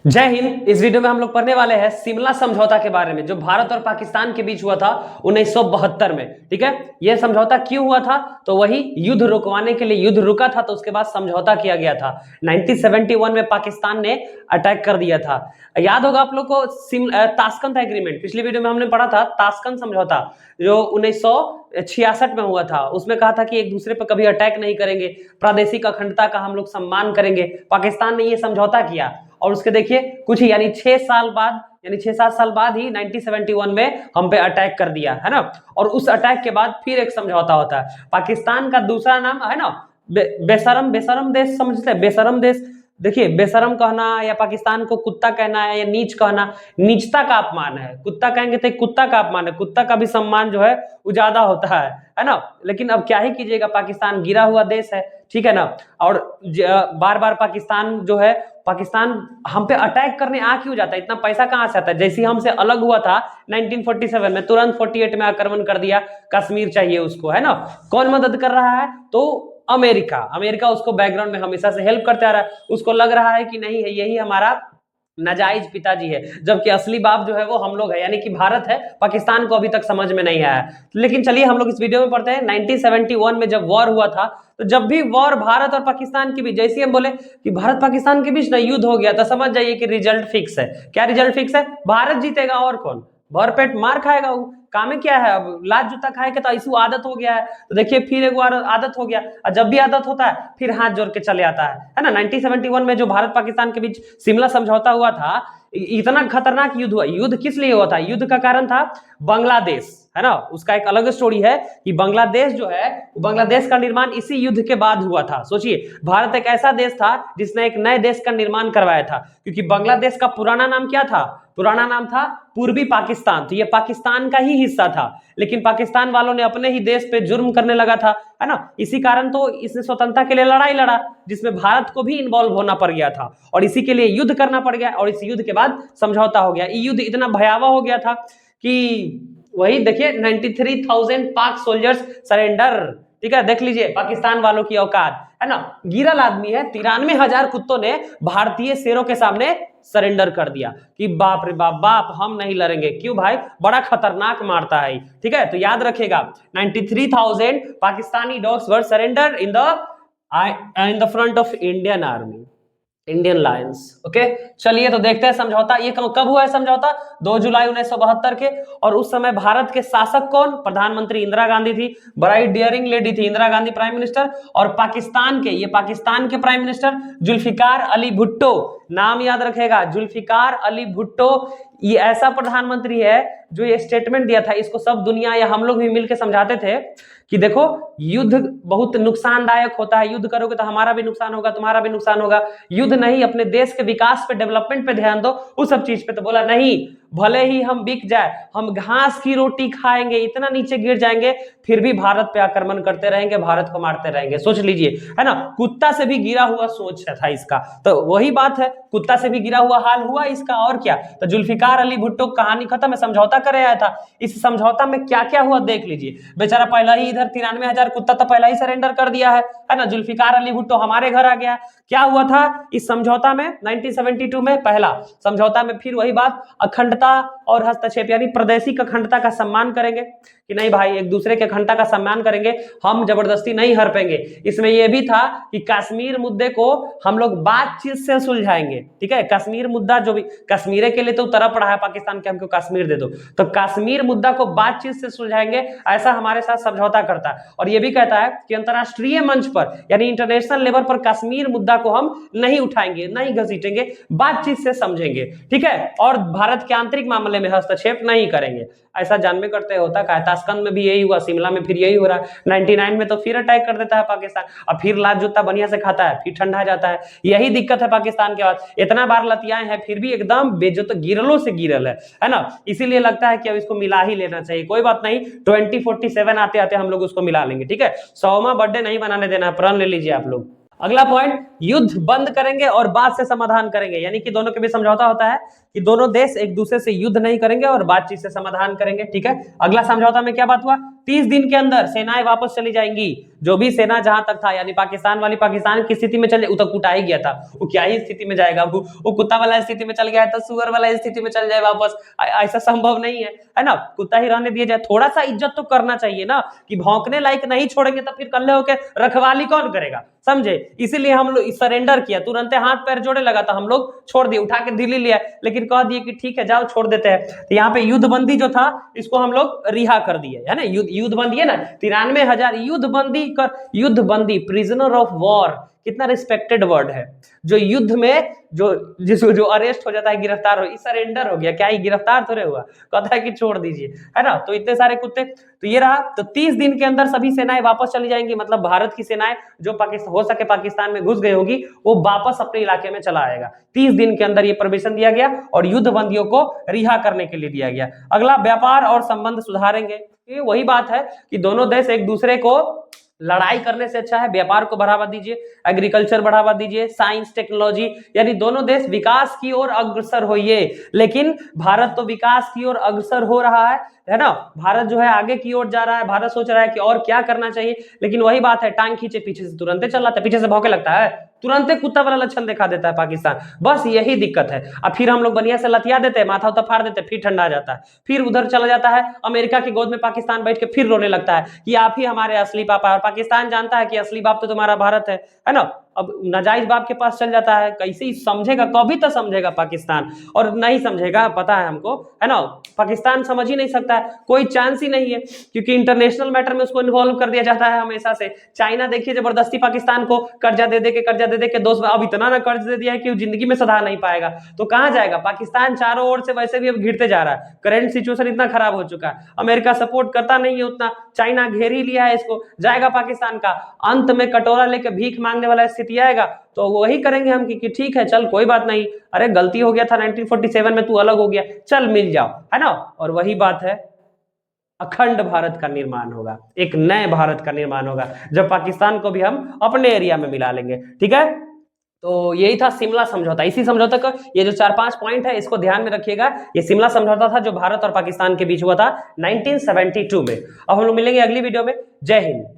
जय हिंद। इस वीडियो में हम लोग पढ़ने वाले हैं शिमला समझौता के बारे में, जो भारत और पाकिस्तान के बीच हुआ था 1972 में। ठीक है, यह समझौता क्यों हुआ था? तो वही युद्ध रुकवाने के लिए, युद्ध रुका था तो उसके बाद समझौता किया गया था। 1971 में पाकिस्तान ने अटैक कर दिया था। याद होगा आप लोग को ताशकंद एग्रीमेंट, पिछली वीडियो में हमने पढ़ा था ताशकंद समझौता जो 1966 में हुआ था। उसमें कहा था कि एक दूसरे पर कभी अटैक नहीं करेंगे, प्रादेशिक अखंडता का हम लोग सम्मान करेंगे। पाकिस्तान ने यह समझौता किया और उसके देखिए कुछ ही यानी 6 साल बाद, यानी 6-7 साल बाद ही 1971 में हम पे अटैक कर दिया है ना। और उस अटैक के बाद फिर एक समझौता होता है। पाकिस्तान का दूसरा नाम है ना बेशरम देश, समझते हैं बेशरम देश। देखिए, बेशरम कहना या पाकिस्तान को कुत्ता कहना है या नीच कहना, नीचता का अपमान है। कुत्ता कहेंगे तो कुत्ता का अपमान है, कुत्ता का भी सम्मान जो है वो ज्यादा होता है ना। लेकिन अब क्या ही कीजिएगा, पाकिस्तान गिरा हुआ देश है, ठीक है ना। और बार बार पाकिस्तान जो है, पाकिस्तान हम पे अटैक करने आ क्यों जाता है? इतना पैसा कहां से आता है? जैसे हमसे अलग हुआ था 1947 में, तुरंत 48 में आक्रमण कर दिया, कश्मीर चाहिए उसको, है ना। कौन मदद कर रहा है? तो अमेरिका। अमेरिका उसको बैकग्राउंड में हमेशा से हेल्प करते आ रहा है। उसको लग रहा है कि नहीं है, यही हमारा नाजायज पिताजी है, जबकि असली बाप जो है वो हम लोग है, यानी कि भारत है। पाकिस्तान को अभी तक समझ में नहीं आया। लेकिन चलिए हम लोग इस वीडियो में पढ़ते हैं 1971 में जब वॉर हुआ था। तो जब भी वॉर भारत और पाकिस्तान के बीच, जैसे हम बोले कि भारत पाकिस्तान के बीच ना युद्ध हो गया, तो समझ जाइए कि रिजल्ट फिक्स है। क्या रिजल्ट फिक्स है? भारत जीतेगा और कौन? भरपेट मार खाएगा वो। काम में क्या है, अब लात जूता खाएगा तो ऐसी आदत हो गया है। तो देखिए फिर एक बार आदत हो गया, और जब भी आदत होता है फिर हाथ जोड़ के चले आता है ना। 1971 में जो भारत पाकिस्तान के बीच शिमला समझौता हुआ था, इतना खतरनाक युद्ध हुआ। युद्ध किस लिए हुआ था? युद्ध का कारण था बांग्लादेश, है ना। उसका एक अलग स्टोरी है कि बांग्लादेश जो है, बांग्लादेश का निर्माण इसी युद्ध के बाद हुआ था। सोचिए, भारत एक ऐसा देश था जिसने एक नए देश का निर्माण करवाया था, क्योंकि बांग्लादेश का पुराना नाम क्या था? पुराना नाम था पूर्वी पाकिस्तान। तो ये पाकिस्तान का ही हिस्सा था, लेकिन पाकिस्तान वालों ने अपने ही देश पे जुर्म करने लगा था, है ना। इसी कारण तो इसने स्वतंत्रता के लिए लड़ाई लड़ा, जिसमें भारत को भी इन्वॉल्व होना पड़ गया था, और इसी के लिए युद्ध करना पड़ गया। और इस युद्ध के बाद समझौता हो गया। ये युद्ध इतना भयावह हो गया था कि वही देखिए 93,000 पाक सोल्जर्स सरेंडर। ठीक है, देख लीजिए पाकिस्तान वालों की औकात, है ना। गिरल आदमी है, 93,000 कुत्तों ने भारतीय शेरों के सामने सरेंडर कर दिया कि बाप रे बाप, बाप हम नहीं लड़ेंगे। क्यों भाई? बड़ा खतरनाक मारता है। ठीक है, तो याद रखेगा 93,000 Pakistani dogs were surrender in the front of Indian army, Indian Lions. Okay, चलिए तो देखते हैं समझौता। ये कब हुआ है समझौता? 2 जुलाई 1972 के। और उस समय भारत के शासक कौन? प्रधानमंत्री इंदिरा गांधी थी, बड़ी डियरिंग लेडी थी इंदिरा गांधी, प्राइम मिनिस्टर। और पाकिस्तान के प्राइम मिनिस्टर जुल्फिकार अली भुट्टो। नाम याद रखेगा, जुल्फिकार अली भुट्टो। ये ऐसा प्रधानमंत्री है जो ये स्टेटमेंट दिया था, इसको सब दुनिया या हम लोग भी मिलकर समझाते थे कि देखो युद्ध बहुत नुकसानदायक होता है, युद्ध करोगे तो हमारा भी नुकसान होगा, तुम्हारा भी नुकसान होगा। युद्ध नहीं, अपने देश के विकास पे, डेवलपमेंट पे ध्यान दो, उस सब चीज पे। तो बोला नहीं, भले ही हम बिक जाए, हम घास की रोटी खाएंगे, इतना नीचे गिर जाएंगे, फिर भी भारत पे आक्रमण करते रहेंगे, भारत को मारते रहेंगे। सोच लीजिए, है ना, कुत्ता से भी गिरा हुआ सोच था इसका। तो वही बात है, कुत्ता से भी गिरा हुआ हाल हुआ इसका, और क्या। तो जुल्फिकार अली भुट्टो, कहानी खत्म है, समझौता करे आया था। इस समझौता में क्या क्या हुआ देख लीजिए। बेचारा पहला ही इधर 93,000 कुत्ता तो पहला ही सरेंडर कर दिया है ना। जुल्फिकार अली भुट्टो हमारे घर आ गया। क्या हुआ था इस समझौता में 1972 में? पहला समझौता में फिर वही बात, अखंडता और हस्तक्षेप, यानी प्रादेशिक अखंडता का सम्मान करेंगे कि नहीं भाई, एक दूसरे के अखंडता का सम्मान करेंगे, हम जबरदस्ती नहीं हड़पेंगे। इसमें यह भी था कि कश्मीर मुद्दे को हम लोग बातचीत से सुलझाएंगे। ठीक है, कश्मीर मुद्दा जो भी, कश्मीर के लिए तो तरफ रहा है पाकिस्तान के, हमको कश्मीर दे दो, तो कश्मीर मुद्दा को बातचीत से सुलझाएंगे, ऐसा हमारे साथ समझौता करता है। और यह भी कहता है कि अंतरराष्ट्रीय मंच पर, यानी इंटरनेशनल लेवल पर कश्मीर मुद्दा को हम नहीं उठाएंगे, नहीं घसीटेंगे, बातचीत से समझेंगे। ठीक है, और भारत के आंतरिक मामले में हस्तक्षेप नहीं करेंगे। ऐसा जानवे करते होता है। ताशकंद में भी यही हुआ, शिमला में फिर यही हो रहा है। 99 में तो फिर अटैक कर देता है पाकिस्तान, और फिर लात जूता बढ़िया से खाता है, फिर ठंडा जाता है। यही दिक्कत है पाकिस्तान के बाद, इतना बार लतियाए हैं फिर भी एकदम बेइज्जत, गिरलों से गिरल है ना। इसीलिए लगता है कि अब इसको मिला ही लेना चाहिए। कोई बात नहीं, 2047 आते आते हम लोग उसको मिला लेंगे। ठीक है, 100वां बर्थडे नहीं बनाने देना, प्रण ले लीजिए आप लोग। अगला पॉइंट, युद्ध बंद करेंगे और बात से समाधान करेंगे, यानी कि दोनों के बीच समझौता होता है कि दोनों देश एक दूसरे से युद्ध नहीं करेंगे और बातचीत से समाधान करेंगे। ठीक है, अगला समझौता में क्या बात हुआ? 30 दिन के अंदर सेनाएं वापस चली जाएंगी। जो भी सेना जहां तक था, यानी पाकिस्तान वाली पाकिस्तान की स्थिति में चले, वो तो कुटा ही गया था, वो क्या ही स्थिति में जाएगा, वो कुत्ता वाला स्थिति में चल गया है तो सुअर वाला स्थिति में चल जाए वापस, ऐसा संभव नहीं है ना। कुत्ता ही रहने दिया जाए, थोड़ा सा इज्जत तो करना चाहिए ना, कि भौंकने लायक नहीं छोड़ेंगे तो फिर कल्ले होके रखवाली कौन करेगा, समझे। इसीलिए हम लोग सरेंडर किया, तुरंत हाथ पैर जोड़े लगा था, हम लोग छोड़ दिए, उठा के दिल्ली लिया, लेकिन कह दिए कि ठीक है जाओ छोड़ देते हैं। तो यहाँ पे युद्धबंदी जो था इसको हम लोग रिहा कर दिए, है ना। युद्धबंदी है ना, 93,000 युद्धबंदी, प्रिजनर ऑफ वॉर, कितना रिस्पेक्टेड वर्ड है। जो युद्ध में जो अरेस्ट हो जाता है, गिरफ्तार हो, सरेंडर हो गया, क्या ही गिरफ्तार थोड़े हुआ, कहता है कि छोड़ दीजिए, है ना। तो इतने सारे कुत्ते, तो ये रहा। तो 30 दिन के अंदर सभी सेनाएं वापस चली जाएंगी, मतलब भारत की सेनाएं जो पाकिस्तान हो सके पाकिस्तान में घुस गई होगी, वो वापस अपने इलाके में चला आएगा। 30 दिन के अंदर ये परमिशन दिया गया और युद्धबंदियों को रिहा करने के लिए दिया गया। अगला, व्यापार और संबंध सुधारेंगे। ये वही बात है कि दोनों देश एक दूसरे को लड़ाई करने से अच्छा है व्यापार को बढ़ावा दीजिए, एग्रीकल्चर बढ़ावा दीजिए, साइंस टेक्नोलॉजी, यानी दोनों देश विकास की ओर अग्रसर होइए। लेकिन भारत तो विकास की ओर अग्रसर हो रहा है ना, भारत जो है आगे की ओर जा रहा है, भारत सोच रहा है कि और क्या करना चाहिए, लेकिन वही बात है, टांग खींचे पीछे से तुरंत चल जाता है, पीछे से भौंके लगता है, तुरंत कुत्ता वाला लक्षण दिखा देता है पाकिस्तान। बस यही दिक्कत है। अब फिर हम लोग बढ़िया से लतिया देते हैं, माथा उता फाड़ देते हैं, फिर ठंडा आ जाता है, फिर उधर चला जाता है अमेरिका की गोद में पाकिस्तान बैठ के फिर रोने लगता है कि आप ही हमारे असली पापा, और पाकिस्तान जानता है कि असली बाप तो तुम्हारा भारत है ना। अब नाजायज बाप के पास चल जाता है, कैसे ही समझेगा, कभी तो समझेगा पाकिस्तान, और नहीं समझेगा, पता है हमको, है ना। पाकिस्तान समझ ही नहीं सकता है, कोई चांस ही नहीं है, क्योंकि इंटरनेशनल मैटर में उसको इन्वॉल्व कर दिया जाता है हमेशा से। चाइना देखिए जबरदस्ती पाकिस्तान को कर्जा दे दे के दोस्त, अब इतना ना कर्ज दे दिया है कि वो जिंदगी में सुधार नहीं पाएगा, तो कहां जाएगा पाकिस्तान। चारों ओर से वैसे भी अब घिरते जा रहा है, करंट सिचुएशन इतना खराब हो चुका है, अमेरिका सपोर्ट करता नहीं है उतना, चाइना घेर ही लिया है इसको, जाएगा पाकिस्तान का अंत में कटोरा लेके भीख मांगने वाला स्थिति आएगा, तो वही करेंगे हम कि ठीक है चल कोई बात नहीं, अरे गलती हो गया था 1947 में, तू अलग हो गया, चल मिल जाओ, है ना। और वही बात है, अखंड भारत का निर्माण होगा, एक नए भारत का निर्माण होगा, जब पाकिस्तान को भी हम अपने एरिया में मिला लेंगे, ठीक है। तो यही था शिमला समझौता। इसी समझौता का ये जो 4-5 पॉइंट है इसको ध्यान में रखिएगा। ये शिमला समझौता था जो भारत और पाकिस्तान के बीच हुआ था 1972 में। अब हम लोग मिलेंगे अगली वीडियो में। जय हिंद।